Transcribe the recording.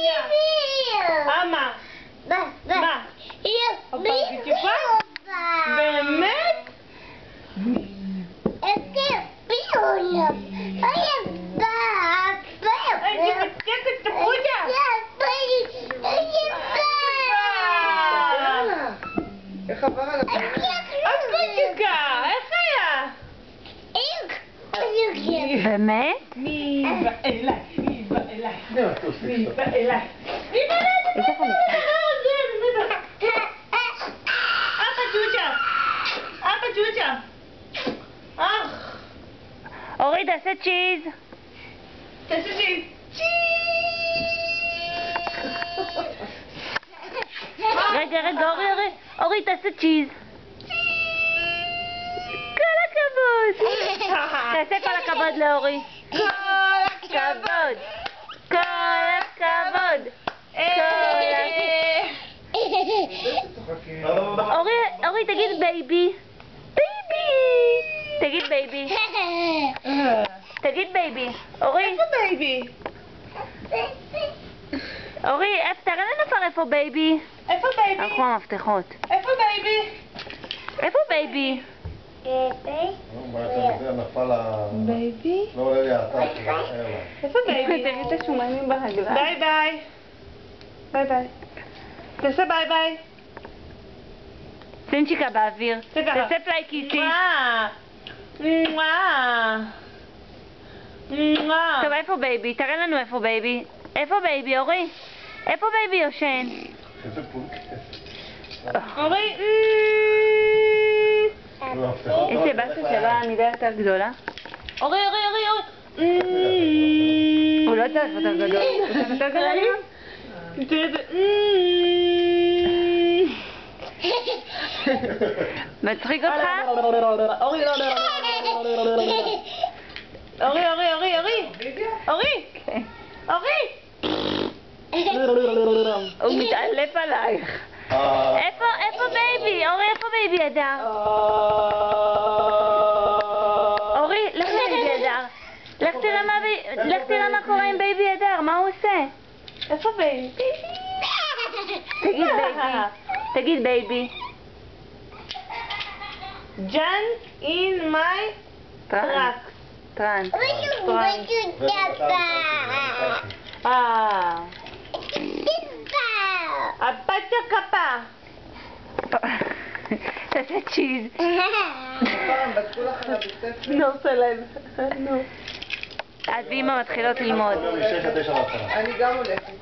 אמה. מה? באמת? איך עבר על הפרק? איך היה? באמת? מי בא אליי? מי בא אליי? מי בא אליי? איזה חלק? אבא ג'וג'ה! אבא ג'וג'ה! אך! אורי, תעשה צ'יז. תעשי צ'יז! רגע, אורי, תעשה צ'יז. כל הכבוד. תעשה כל הכבוד לאורי. כל הכבוד! כל הכבוד. אורי, תגיד בייבי. תגיד בייבי. תגיד בייבי. אורי. איפה בייבי? אורי, תראה לנו כבר איפה בייבי. איפה בייבי? אנחנו המפתחות. איפה בייבי? איפה בייבי? בייבי? לא עולה לי האתר שלו. איפה בייבי? תראי את השומנים ברגליים. ביי ביי. ביי ביי. תעשה ביי ביי. סנצ'יקה באוויר. תעשה פליי קיסי. טוב, איפה בייבי? תראה לנו איפה בייבי. איפה בייבי, אורי? איפה בייבי יושן? איזה פולקס. אורי. איזה באסה שלא העמידה יותר גדולה. אורי. הוא לא צריך יותר גדול. הוא צריך יותר גדול היום? מצחיק אותך? אורי. הוא מתעלף עלייך. איפה בייבי? אורי, איפה בייבי הדר? אורי, לך לבייבי הדר. לך תראה מה קורה עם בייבי הדר, מה הוא עושה? איפה בייבי? תגיד בייבי. Jump in my truck. טראנס. הפצ'ה קפה. תעשה צ'יז. פעם בדקו לך על הבית ספר. נו, סלב. נו. את ואמא מתחילות ללמוד. מ-6 עד 9 בהתחלה. אני גם הולכת.